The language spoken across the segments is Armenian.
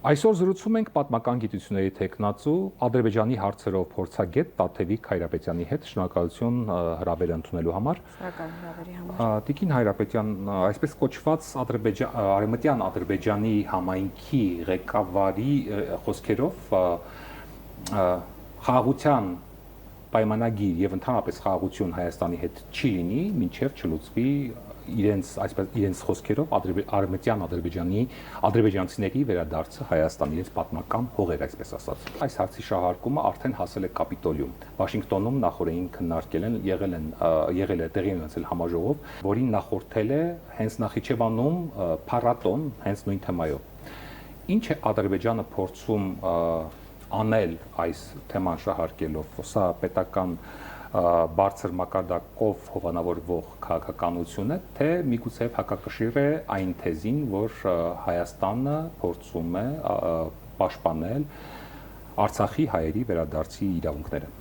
Այսօր զրուցում ենք պատմական գիտությունների թեկնածու Ադրբեջանի հարցերով փորձագետ Տաթևիկ Հայրապետյանի հետ։ Շնորհակալություն հրավերը ընդունելու համար։ Շնորհակալ հրավերի համար։ Տիկին Հայրապետյան, այսպես կոչված Արևմտյան Ադրբեջանի համայնքի ղեկավարի խոսքերով խաղաղության պայմանագիր եւ ընդհանրապես խաղաղություն Հայաստանի հետ չի լինի, մինչեւ չլուծվի իրենց խոսքերով Արևմտյան ադրբեջանցիների վերադարձը Հայաստան, իրենց պատմական հողեր, այսպես ասած։ Այս հարցի շահարկումը արդեն հասել է Կապիտոլիում։ Վաշինգտոնում նախորդին քննարկել են, եղել է տեղի ունեցել համաժողով, որին նախորդել է հենց Նախիջևանում փառատոն հենց նույն թեմայով։ Ինչ է Ադրբեջանը փորձում անել այս թեման շահարկելով, սա պետական բարձր մակարդակով հովանավորվող քաղաքականություն է, թե միգուցե հակակշիռ է այն թեզին, որ Հայաստանը փորձում է պաշտպանել Արցախի հայերի վերադարձի իրավունքները։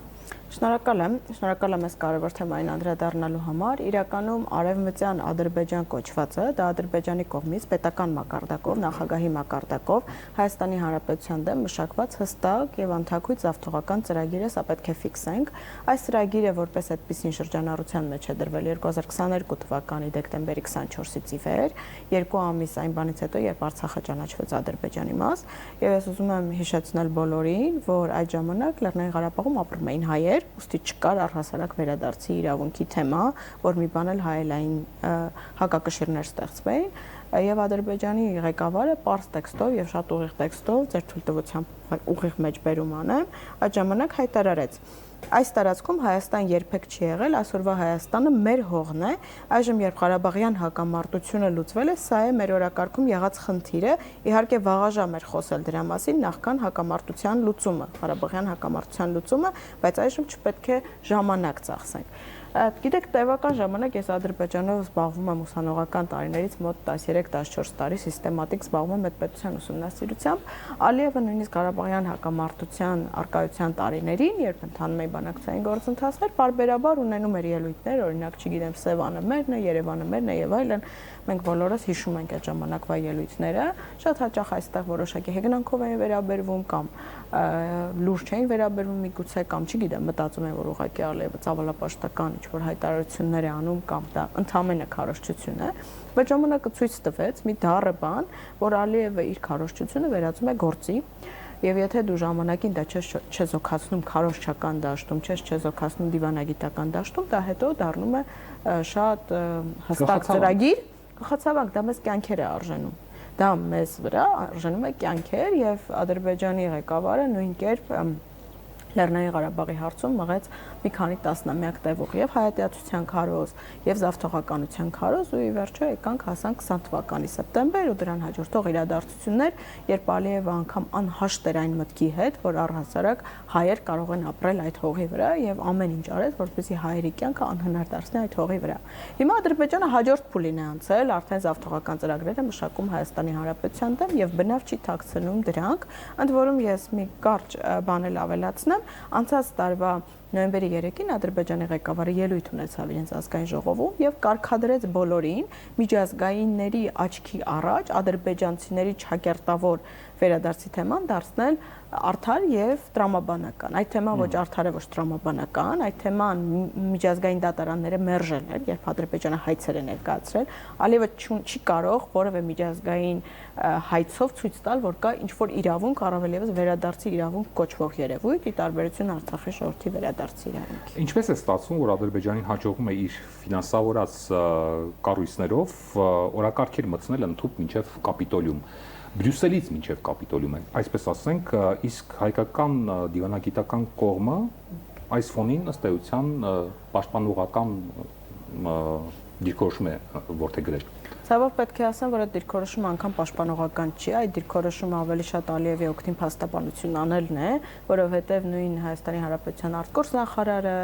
Շնորհակալ եմ այս կարևոր թեմային անդրադառնալու համար։ Իրականում Արևմտյան Ադրբեջան կոչվածը դա Ադրբեջանի կողմից պետական մակարդակով, նախագահի մակարդակով Հայաստանի Հանրապետության դեմ մշակված հստակ եւ անթաքույց զավթողական ծրագիր է, սա պետք է ֆիքսենք։ Այս ծրագիրը որպես այդպիսին շրջանառության մեջ է դրվել 2022 թվականի դեկտեմբերի 24-ից ի վեր, 2 ամիս այն բանից հետո, երբ Արցախը ճանաչվեց Ադրբեջանի մաս, եւ ես ուզում եմ հիշեցնել բոլորին, որ այդ ժամանակ Լեռնային Ղարաբաղում ապրում էին հայեր, ուստի չկար առհասարակ վերադարձի իրավունքի թեմա, որ մի բան էլ հայելային հակակշիռներ ստեղծվեին, եւ Ադրբեջանի ղեկավարը պարզ տեքստով եւ շատ ուղիղ տեքստով, ձեր թույլտվությամբ ուղիղ մեջբերում անեմ, այդ ժամանակ հայտարարեց. Այս տարածքում Հայաստան երբեք չի եղել, այսօրվա Հայաստանը մեր հողն է, այժմ երբ Ղարաբաղյան հակամարտությունը լուծվել է, սա է մեր օրակարգում եղած խնդիրը, իհարկե վաղաժամ էր խոսել դրա մասին նախքան հակամարտության լուծումը, Ղարաբաղյան հակամարտության լուծումը, բայց այժմ չպետք է ժամանակ ծախսենք։ Գիտեք, տևական ժամանակ ես Ադրբեջանով զբաղվում եմ ուսանողական տարիներից մոտ 13-14 տարի սիստեմատիկ զբաղվում եմ պետության ուսումնասիրությամբ։ Ալիևը նույնիսկ Ղարաբաղյան հակամարտության արկայության տարիներին, երբ ընթանում էին բանակցային գործընթացներ, պարբերաբար ունենում էր ելույթներ, օրինակ, չգիտեմ, Սևանը մերն է, Երևանը մերն է եւ այլն։ Մենք բոլորս հիշում ենք այդ ժամանակվա ելույթները, շատ հաճախ այստեղ որոշակի հեգնանքով էին վերաբերվում կամ լուրջ չէին վերաբերվում միգուցե կամ չգիտեմ, մտածում են, որ ուղղակի Ալիևը ցավալապաշտական ինչ-որ հայտարարություններ է անում կամ դա ընդհանրապես քարոզչություն է, բայց ժամանակը ցույց տվեց մի դառը բան, որ Ալիևը իր քարոզչությունը վերածում է գործի, եւ եթե դու ժամանակին դա չես զոքացնում քարոզչական դաշտում, չես զոքացնում դիվանագիտական դաշտում, դա հետո դառնում է շատ հստակ ծրագիր, խացավանք, դա մեզ կյանքեր է արժենում։ Դա մեզ վրա արժենում է կյանքեր եւ Ադրբեջանի ղեկավարը նույն կերպ Լեռնային Ղարաբաղի հարցում մղեց մի քանի տասնամյակ տևող եւ հայատյացության քարոզ եւ զավթողականության քարոզ ու ի վերջո եկանք հասանք 20 թվականի սեպտեմբեր ու դրան հաջորդող իրադարձություններ, երբ Ալիևը անգամ անհաշտ էր այն մտքի հետ, որ առհասարակ հայեր կարող են ապրել այդ հողի վրա եւ ամեն ինչ արեց, որպեսզի հայերի կյանքը անհնար դարձնի այդ հողի վրա։ Հիմա Ադրբեջանը հաջորդ փուլին է անցել, արդեն զավթողական ծրագրեր է մշակում Հայաստանի Հանրապետության դեմ եւ բնավ չի ཐակցնում դրանք, ընդ որում ես մի կարճ բան էլ ավելացնեմ, անցած տարվա նոյեմբերի 3-ին Ադրբեջանի ղեկավարը ելույթ ունեցավ իրենց ազգային ժողովում եւ կարգադրեց բոլորին միջազգայինների աչքի առաջ ադրբեջանցիների չակերտավոր վերադարձի թեման դարձնել արդար եւ տրամաբանական։ Այդ թեման ոչ արդար է, ոչ տրամաբանական, այդ թեման միջազգային դատարանները մերժել են, երբ Ադրբեջանը հայցեր է ներկայացրել, Ալիևը չի կարող որևէ միջազգային հայցով ցույց տալ, որ կա ինչ-որ իրավունք, առավել եւս վերադարձի իրավունք կոչվող երևույթ, ի տարբերություն Արցախի ժողովրդի վերադարձի իրավունքի։ Ինչպես է ստացվում, որ Ադրբեջանին հաջողում է իր ֆինանսավորած կառույցներով օրակարգեր մտցնել ընդհանուր մինչև Կապիտոլիում, Բրյուսելից մինչև Կապիտոլիում, այսպես ասենք, իսկ հայկական դիվանագիտական կողմը այս ֆոնին ըստ էության պաշտպանողական դիրքորոշում է որդեգրել։ Ցավոք պետք է ասեմ, որ այդ դիրքորոշումը անգամ պաշտպանողական չի, այդ դիրքորոշումը ավելի շատ Ալիևի օգտին փաստաբանություն անելն է, որովհետև նույն Հայաստանի Հանրապետության արտգործնախարարը,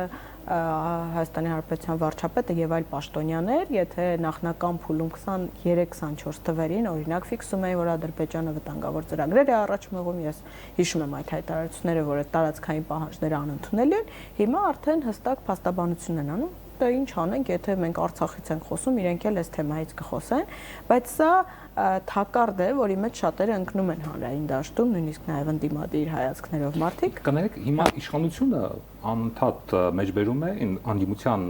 Հայաստանի Հանրապետության վարչապետը եւ այլ պաշտոնյաներ, եթե նախնական փուլում 23-24 թվերին օրինակ ֆիքսում էին, որ Ադրբեջանը վտանգավոր ծրագրեր է առաջ մղում, ես հիշում եմ այդ հայտարարությունները, որ այդ տարածքային պահանջները անընդունելի են, հիմա արդեն հստակ փաստաբանություն են անում, դե ինչ անենք, եթե մենք Արցախից ենք խոսում, իրենք էլ այս թեմայից կխոսեն, բայց սա թակարդ է, որի մեջ շատերը ընկնում են հանրային դաշտում, նույնիսկ նաև ընդդիմադիր հայացքներով մարդիկ։ Կներեք, հիմա իշխանությունը անընդհատ մեջբերում է անդիմության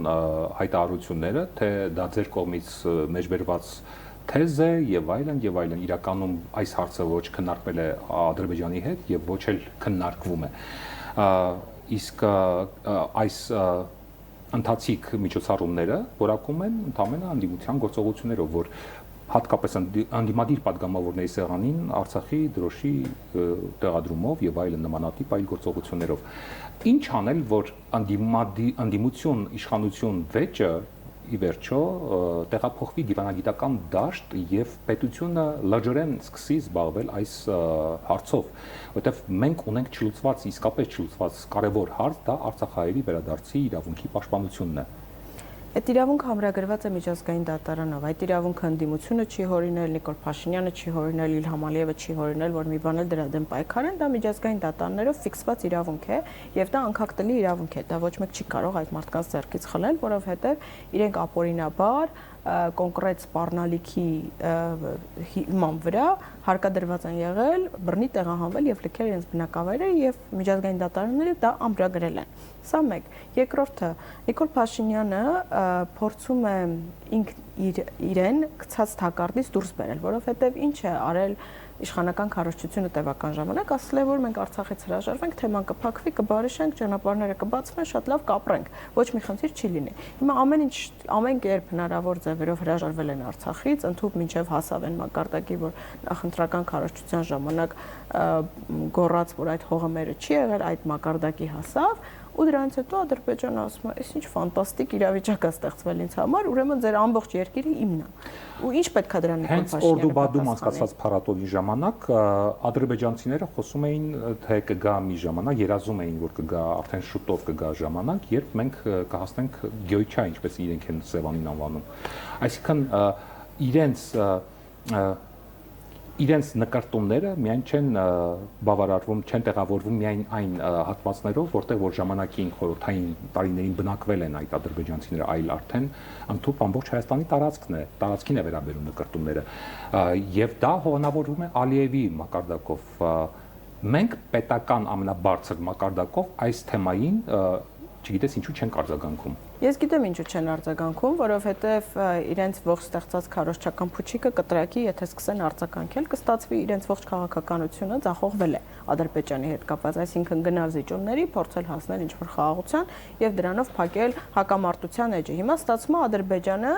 հայտարարությունները, թե դա ձեր կողմից մեջբերված թեզ է եւ այլն, իրականում այս հարցը ոչ քննարկվել է Ադրբեջանի հետ եւ ոչ էլ քննարկվում է։ Իսկ այս ընթացիկ միջոցառումները որակում են ընդհանրապես անդիմության գործողություններով, որ հատկապես անդիմադիր падգամավորների սեղանին Արցախի դրոշի տեղադրումով եւ այլն նմանատիպ այլ գործողություններով։ Ինչ անել, որ անդիմություն իշխանություն վեճը ի վերջո տեղափոխվի դիվանագիտական դաշտ եւ պետությունը լրջորեն սկսի զբաղվել այս հարցով, որովհետեւ մենք ունենք չլուծված, իսկապես չլուծված կարևոր հարց, դա Արցախահայերի վերադարձի իրավունքի պաշտպանությունն է։ Այդ իրավունքը համրագրված է միջազգային դատարանով։ Այդ իրավունքը ընդդիմությունը չի հորինել, Նիկոլ Փաշինյանը չի հորինել, Իլհամ Ալիևը չի հորինել, որ մի բան էլ դրա դեմ պայքարեն, դա միջազգային դատարաններով ֆիքսված իրավունք է եւ դա անկախտելի իրավունք է։ Դա ոչ մեկ չի կարող այդ մարդկանց ձեռքից խլել, որովհետեւ իրենք ապօրինաբար կոնկրետ սպառնալիքի հիման վրա հարկադրված են եղել բռնի տեղահանվել եւ լքել իրենց բնակավայրը եւ միջազգային դատարանները դա ամրագրել են։ Սա մեկ։ Երկրորդը Նիկոլ Փաշինյանը փորձում է իրեն գցած թակարդից դուրս բերել, որովհետեւ ինչ է արել իշխանական քարոզչությունը տևական ժամանակ, ասել է, որ մենք Արցախից հրաժարվենք, թեման կփակվի, կբարիշենք, ճանապարհները կբացվեն, շատ լավ կապրենք, ոչ մի խնդիր չի լինի։ Հիմա ամեն կերպ հնարավոր ձևերով հրաժարվել են Արցախից, ընդհանուր մինչև հասավ այն մակարդակի, որ նախընտրական քարոզչության ժամանակ գոռաց, որ այդ հողը մերը չի եղել, այդ մակարդակի հասավ, ու դրանից հետո Ադրբեջանը ասում է, «Այս ինչ ֆանտաստիկ իրավիճակ է ստեղծվել ինձ համար, ուրեմն ձեր ամբողջ երկիրը իմն է»։ Ու ինչ պետք է դրան Նիկոլ Փաշինյանը։ Հենց Օրդուբադում անցկացված փառատոնի ժամանակ ադրբեջանցիները խոսում էին, թե կգա մի ժամանակ, երազում էին, որ կգա արդեն շուտով կգա ժամանակ, երբ մենք կհասնենք Գյոյչա, ինչպես իրենք են Սևանին անվանում։ Այսինքն իրենց նկարտումները միայն չեն բավարարվում, չեն տեղավորվում միայն այն հատվածներով, որտեղ որ ժամանակին խորհրդային տարիներին բնակվել են այդ ադրբեջանցիները, այլ արդեն ընդհանուր ամբողջ Հայաստանի տարածքին է վերաբերում նկարտումները։ Եվ դա հովանավորվում է Ալիևի մակարդակով։ Մենք պետական ամենաբարձր մակարդակով այս թեմային չգիտես ինչու չեն արձագանքում։ Ես գիտեմ ինչու չեն արձագանքում, որովհետև իրենց ողջ ստեղծած քարոզչական փուչիկը կտրակի, եթե սկսեն արձագանքել, կստացվի իրենց ողջ քաղաքականությունը ձախողվել է Ադրբեջանի հետ կապված, այսինքն գնալ զիջումների, փորձել հասնել ինչ-որ խաղաղության եւ դրանով փակել հակամարտության էջը։ Հիմա ստացվում է Ադրբեջանը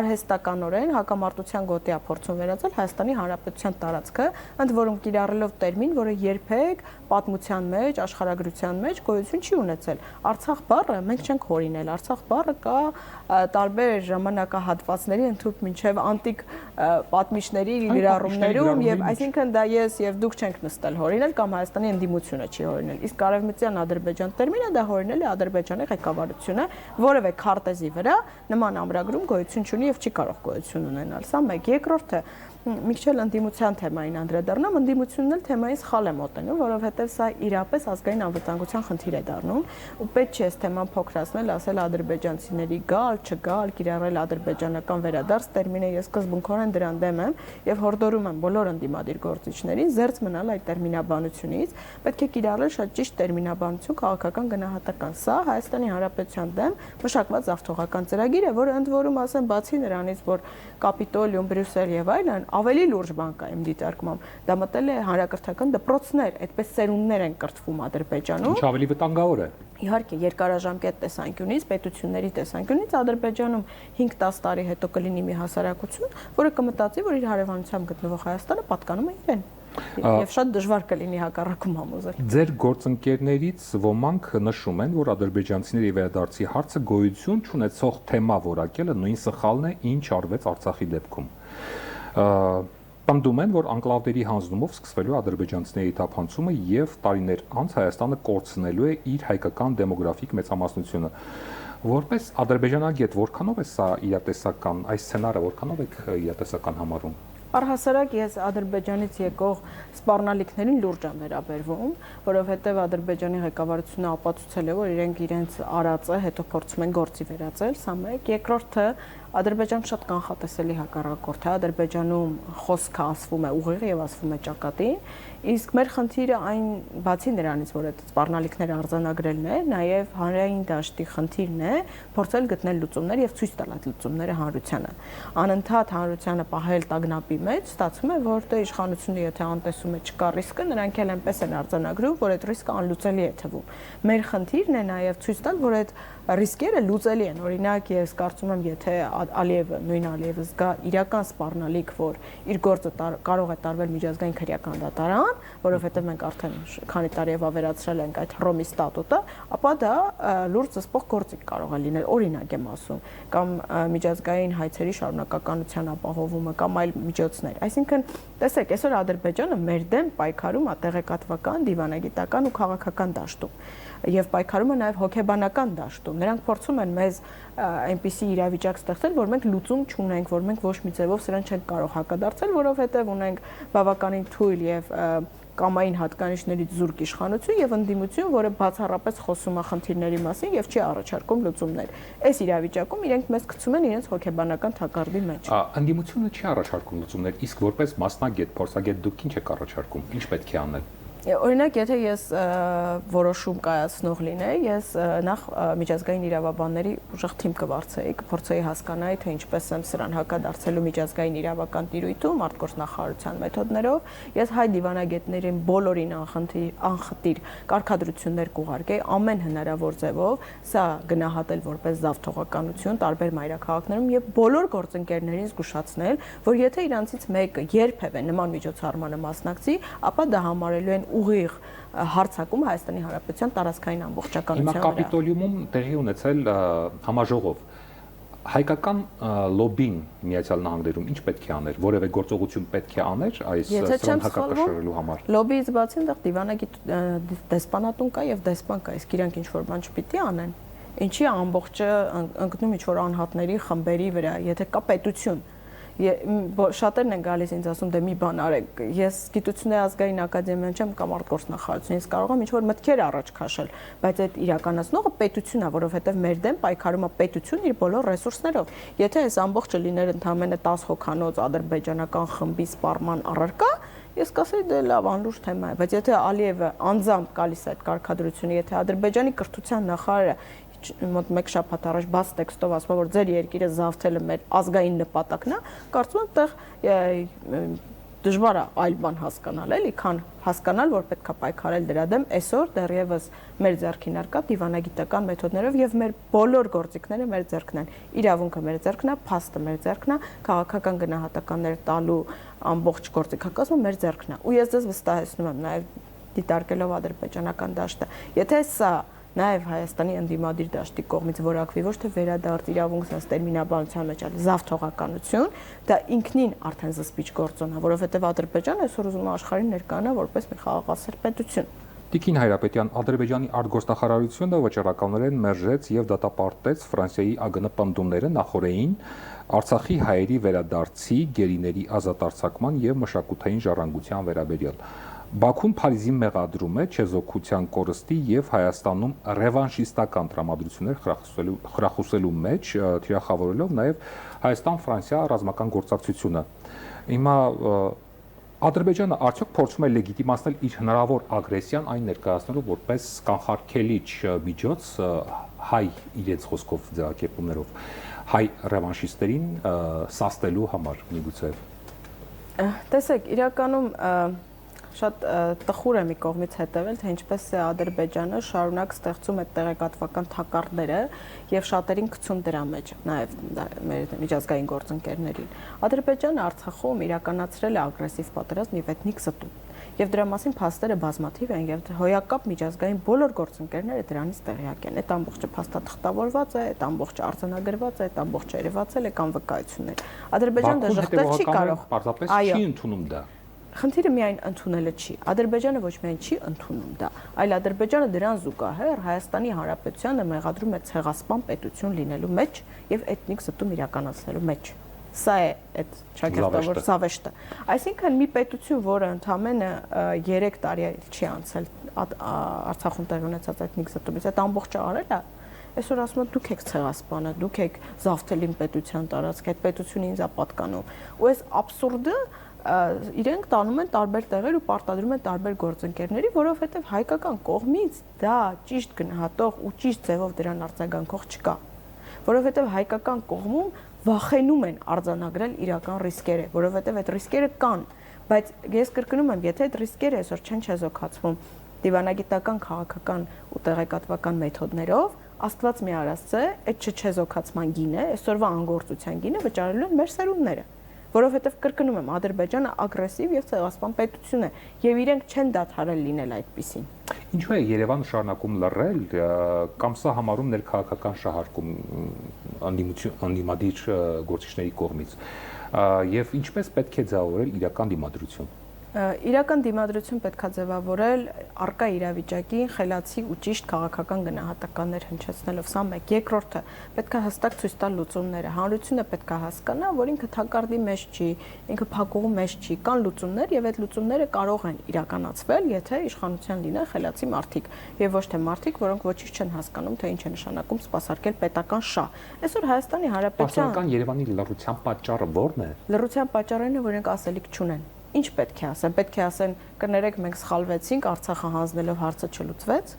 արհեստականորեն հակամարտության գոտի է փորձում վերածել Հայաստանի Հանրապետության տարածքը, ընդ որում կիրառելով տերմին, որը երբեք պատմության մեջ, աշխարհագրության մեջ գոյություն չի ունեցել։ Արցախ բառը մենք չենք հորինել, Արցախ բառը կա տարբեր ժամանակահատվածների ընդհանուր մինչև անտիկ պատմիչների գրառումներում եւ այսինքն դա ես եւ դուք չենք նստել հորինել կամ Հայաստանի ընդդիմությունը չի հորինել։ Իսկ արևմտյան Ադրբեջան տերմինը դա հորինել է Ադրբեջանի ղեկավարությունը որևէ քարտեզի վրա նման ամրագրում գոյություն չունի եւ չի կարող գոյություն ունենալ։ Սա մեկ։ Երկրորդը Միքչել ընդդիմության թեմային անդրադառնամ, ընդդիմությունն էլ թեմային սխալ է մոտենում, որովհետև սա իրապես ազգային անվտանգության խնդիր է դառնում, ու պետք չէ այս թեման փոքրացնել, ասել ադրբեջանցիների գալ, չգալ, կիրառել ադրբեջանական վերադարձ տերմինը, ես սկզբունքորեն դրան դեմ եմ եւ հորդորում եմ բոլոր ընդդիմադիր գործիչներին զերծ մնալ այդ տերմինաբանությունից, պետք է կիրառել շատ ճիշտ տերմինաբանություն քաղաքական գնահատական։ Սա Հայաստանի Հանրապետության դեմ մշակված զավթողական ծրագիր է, որը ընդ որում ասեմ, բացի նրանից, որ Կապիտոլիում, Բրյուսել եւ այլն ավելի լուրջ բան կա իմ դիտարկմամբ։ Դա մտել է հանրակրթական դպրոցներ, այդպես սերունդներ են կրթվում Ադրբեջանում։ Ինչ ավելի վտանգավոր է։ Իհարկե, երկարաժամկետ տեսանկյունից, պետությունների տեսանկյունից Ադրբեջանում 5-10 տարի հետո կլինի մի հասարակություն, որը կմտածի, որ իր հարևանությամբ գտնվող Հայաստանը պատկանում է իրեն։ Եվ շատ դժվար կլինի հակառակում համոզել։ Ձեր գործընկերներից ոմանք նշում են, որ ադրբեջանցիների վերադարձի հարցը գոյություն չունեցող թեմա որակելը նույն սխալն է, ինչ արվեց Արցախի դեպքում։ Պնդում են, որ անկլավների հանձնումով սկսվելու ադրբեջանցիների թափանցումը եւ տարիներ անց Հայաստանը կորցնելու է իր հայկական դեմոգրաֆիկ մեծամասնությունը։ Որպես ադրբեջանագետ, որքանով է սա իրատեսական, այս սցենարը որքանով եք իրատեսական համարում։ Առհասարակ ես Ադրբեջանից եկող սպառնալիքներին լուրջ եմ վերաբերվում, որովհետև Ադրբեջանի ղեկավարությունը ապացուցել է, որ իրենք իրենց արածը հետո փորձում են գործի վերածել, սա մեկ, երկրորդը Ադրբեջանը շատ կանխատեսելի հակառակորդ է, Ադրբեջանում խոսքը ասվում է ուղիղ եւ ասվում է ճակատին, իսկ մեր խնդիրը այն բացի նրանից, որ այդ սպառնալիքները արձանագրելն է, նաեւ հանրային դաշտի խնդիրն է, փորձել գտնել լուծումներ եւ ցույց տալ այդ լուծումները հանրությանը։ Անընդհատ հանրությանը պահել տագնապի մեջ, ստացվում է, որ դե իշխանությունը եթե անտեսում է չկա ռիսկը, նրանք էլ այնպես են արձանագրում, որ այդ ռիսկը անլուծելի է թվում։ Մեր խնդիրն է նաեւ ցույց տալ, որ այդ ռիսկերը լուծելի են։ Օրինակ, ես կարծում եմ, եթե Ալիևը, նույն Ալիևը զգա իրական սպառնալիք, որ իր գործը կարող է տարվել միջազգային քրեական դատարան, որովհետև մենք արդեն քանի տարի է ավերացրել ենք այդ Հռոմի ստատուտը, ապա դա լուրջ զսպող գործիք կարող է լինել, օրինակ եմ ասում, կամ միջազգային հայցերի շարունակականության ապահովումը կամ այլ միջոցներ։ Այսինքն, տեսեք, այսօր Ադրբեջանը մեր դեմ պայքարում է տեղեկատվական, դիվանագիտական ու քաղաքական դաշտում եւ պայքարում է նաեւ հոգեբանական դաշտում։ Նրանք փորձում են մեզ այնպիսի իրավիճակ ստեղծել, որ մենք լուծում չունենք, որ մենք ոչ մի ձևով սրան չենք կարող հակադարձել, որովհետեւ ունենք բավականին թույլ եւ կամային հատկանիշներից զուրկ իշխանություն եւ ընդդիմություն, որը բացառապես խոսում է խնդիրների մասին եւ չի առաջարկում լուծումներ։ Այս իրավիճակում իրենք մեզ գցում են իրենց հոգեբանական թակարդի մեջ։ Ընդդիմությունը չի առաջարկում լուծումներ, իսկ որպես մասնագետ, փորձագետ դուք ինչ եք առաջարկում, ինչ պետք է անել։ Օրինակ, եթե ես որոշում կայացնող լինեի, ես նախ միջազգային իրավաբանների ուժեղ թիմ կվարձեի, կփորձեի հասկանալ, թե ինչպես եմ սրան հակադարձելու միջազգային իրավական տիրույթում, արտգործնախարարության մեթոդներով, ես հայ դիվանագետներին բոլորին անխտիր կարգադրություններ կուղարկեի ամեն հնարավոր ձևով, սա գնահատել որպես զավթողականություն տարբեր մայրաքաղաքներում եւ բոլոր գործընկերներին զգուշացնել, որ եթե իրանցից մեկը երբևէ նման միջոցառմանը մասնակցի, ապա դա համարելու են ուղիղ հարձակում Հայաստանի Հանրապետության տարածքային ամբողջականության վրա։ Հիմա կապիտոլիումում տեղի ունեցել համաժողով։ Հայկական լոբին Միացյալ Նահանգներում ինչ պետք է աներ, որևէ գործողություն պետք է աներ այս սրան հակակշռելու համար։ Լոբիից բացի այնտեղ դիվանագիտ դեսպանատուն կա եւ դեսպան կա, իսկ իրանք ինչ որ բան չպիտի անեն։ Ինչի ամբողջը ընկնում ինչ որ անհատների խմբերի վրա, եթե կա պետություն։ Շատերն են գալիս ինձ ասում, դե մի բան արեք, ես գիտությունների ազգային ակադեմիան չեմ կամ արտգործնախարարություն, ես կարող եմ ինչ-որ մտքեր առաջ քաշել, բայց այդ իրականացնողը պետությունն է, որովհետև մեր դեմ պայքարում է պետությունն իր բոլոր ռեսուրսներով։ Եթե այս ամբողջը լիներ ընդամենը 10 հոգանոց ադրբեջանական խմբի սպառման առարկա, ես կասեի դե լավ, անլուրջ թեմա է, բայց եթե Ալիևը անձամբ գալիս է այդ կարգադրությունը, եթե Ադրբեջանի կրթության նախարարը մոտ մեկ շաբաթ առաջ բաց տեքստով ասում որ ձեր երկիրը զավթելը մեր ազգային նպատակն է, կարծում եմ այդտեղ դժվար է այլ բան հասկանալ, էլի, քան հասկանալ, որ պետք է պայքարել դրա դեմ, այսօր դեռևս մեր ձեռքին առկա դիվանագիտական մեթոդներով եւ մեր բոլոր գործիքները մեր ձեռքն են, իրավունքը մեր ձեռքն է, փաստը մեր ձեռքն է, քաղաքական գնահատականներ տալու ամբողջ գործիքակազմը մեր ձեռքն է։ Ու ես ձեզ վստահեցնում եմ, նաեւ դիտարկելով ադրբեջանական դաշտը, եթե սա նաև Հայաստանի ընդդիմադիր դաշտի կողմից որակվի ոչ թե վերադարձ իրավունք sense տերմինաբանության մեջ, այլ զավթողականություն, դա ինքնին արդեն զսպիչ գործոն է, որովհետև Ադրբեջանը այսօր ուզում է աշխարհին ներկայանա որպես մի խաղաղասեր պետություն։ Տիկին Հայրապետյան, Ադրբեջանի արտգործնախարարությունը վճռականորեն մերժեց եւ դատապարտեց Ֆրանսիայի ԱԳՆ պնդումները նախորդին Արցախի հայերի վերադարձի, գերիների ազատ արձակման եւ մշակութային ժառանգության վերաբերյալ։ Բաքուն Փարիզին մեղադրում է չեզոքության կորստի եւ Հայաստանում ռևանշիստական տրամադրություններ խրախուսելու մեջ, թիրախավորելով նաեւ Հայաստան-Ֆրանսիա ռազմական գործակցությունը։ Հիմա Ադրբեջանը արդյոք փորձում է լեգիտիմացնել իր հնարավոր ագրեսիան այն ներկայացնելով որպես կանխարգելիչ միջոց հայ իրենց խոսքով ձևակերպումներով հայ ռևանշիստերին սաստելու համար միգուցե։ Տեսեք, իրականում շատ տխուր է մի կողմից հետևել, թե ինչպես է Ադրբեջանը շարունակ ստեղծում այդ տեղեկատվական թակարդները եւ շատերին գցում դրա մեջ, նաեւ մեր միջազգային գործընկերներին։ Ադրբեջանը Արցախում իրականացրել է ագրեսիվ պատերազմ եւ էթնիկ զտում։ Եվ դրա մասին փաստերը բազմաթիվ են եւ հոյակապ միջազգային բոլոր գործընկերները դրանից տեղյակ են։ Այդ ամբողջը փաստաթղթավորված է, այդ ամբողջը արձանագրված է, այդ ամբողջը երևացել է կամ վկայություններ։ Ադրբեջանը դժոխտել չի կարող։ Պարզապես չի ընդունում դա։ Խնդիրը միայն ընդունելը չի։ Ադրբեջանը ոչ միայն չի ընդունում դա, այլ Ադրբեջանը դրան զուգահեռ Հայաստանի Հանրապետությանը մեղադրում է ցեղասպան պետություն լինելու մեջ եւ էթնիկ զտում իրականացնելու մեջ։ Սա է այդ ճակերտավոր զավեշտը։ Այսինքն մի պետություն, որը ընդամենը 3 տարի չի անցել Արցախում տեղի ունեցած էթնիկ զտումից, այդ ամբողջը արել է, այսօր ասում են դուք եք ցեղասպանը, դուք եք զավթել իմ պետության տարածք, այդ պետությունը ինձ է պատկանում։ Ու այս աբսուրդը իրենք տանում են տարբեր տեղեր ու պարտադրում են տարբեր գործընկերների, որովհետև հայկական կողմից դա ճիշտ գնահատող ու ճիշտ ձևով դրան արձագանքող չկա, որովհետև հայկական կողմում վախենում են արձանագրել իրական ռիսկերը, որովհետև այդ ռիսկերը կան, բայց ես կրկնում եմ, եթե այդ ռիսկերը այսօր չեն չեզոքացվում դիվանագիտական, քաղաքական ու տեղեկատվական մեթոդներով, Աստված մի արածը, այդ չեզոքացման գինը, այսօրվա անգործության գինը վճարելու են մեր սերունդները, որովհետև կրկնում եմ, Ադրբեջանը ագրեսիվ եւ ցեղասպան պետություն է եւ իրենք չեն դադարել լինել այդպիսին։ Ինչու է Երևանը շարունակում լռել կամ սա համարում ներքաղաքական շահարկում անդիմադիր գործիչների կողմից եւ ինչպես պետք է ձևավորել իրական դիմադրություն։ Իրական դիմադրություն պետք է ձևավորել առկա իրավիճակին խելացի ու ճիշտ քաղաքական գնահատականներ հնչեցնելով, սա մեկ։ Երկրորդը պետք է հստակ ցույց տալ լուծումները։ Հանրությունը պետք է հասկանա, որ ինքը թակարդի մեջ չի, ինքը փակուղու մեջ չի, կան լուծումներ եւ այդ լուծումները կարող են իրականացվել, եթե իշխանության լինեն խելացի մարդիկ եւ ոչ թե մարդիկ, որոնք ոչինչ չեն հասկանում, թե ինչ է նշանակում սպասարկել պետական շահ։ Այսօր Հայաստանի Հանրապետության Պաշտոնական Երևանի լռության պատճառը ո՞րն է։ Լռության պատճառն է, որ իրենք ասելիք չունեն։ Ինչ պետք է ասեն։ Պետք է ասեն, կներեք, մենք սխալվեցինք, Արցախը հանձնելով հարցը չլուծվեց։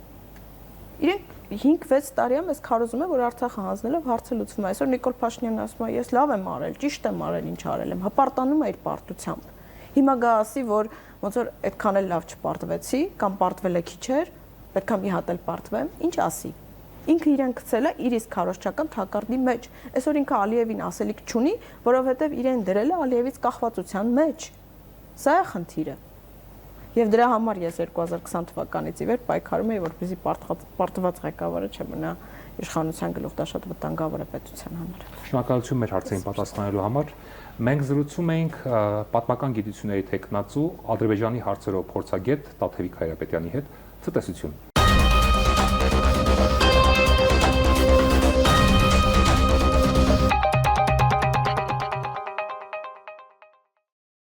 Իրենք 5-6 տարի է մեզ քարոզում են, որ Արցախը հանձնելով հարցը լուծվում է։ Այսօր Նիկոլ Փաշինյանն ասում է, ես լավ եմ արել, ճիշտ եմ արել, ինչ արել եմ, հպարտանում է իր պարտությամբ։ Հիմա գա ասի, որ ոնց որ այդքան էլ լավ չպարտվեցի, կամ պարտվել է քիչեր, պետք է մի հատ էլ պարտվեմ, ինչ ասի։ Ինքը իրեն գցել է իր իսկ քարոզչական թակարդի մեջ։ Այսօր ինքը Ալիևին ասելիք չունի, որովհետև իրեն դրել է Ալիևից կախվածության մեջ։ Սա է խնդիրը։ Եվ դրա համար ես 2020 թվականից ի վեր պայքարում եի, որպեսզի պարտված ղեկավարը չմնա իշխանության գլուխդաշատ վտանգավոր պետության համար։ Շնորհակալություն մեր հարցերին պատասխանելու համար։ Մենք զրուցում էինք պատմական գիտությունների տեխնացու Ադրբեջանի հարցերով փորձագետ Տաթևիկ Հայրապետյանի հետ։ Ցտեսություն։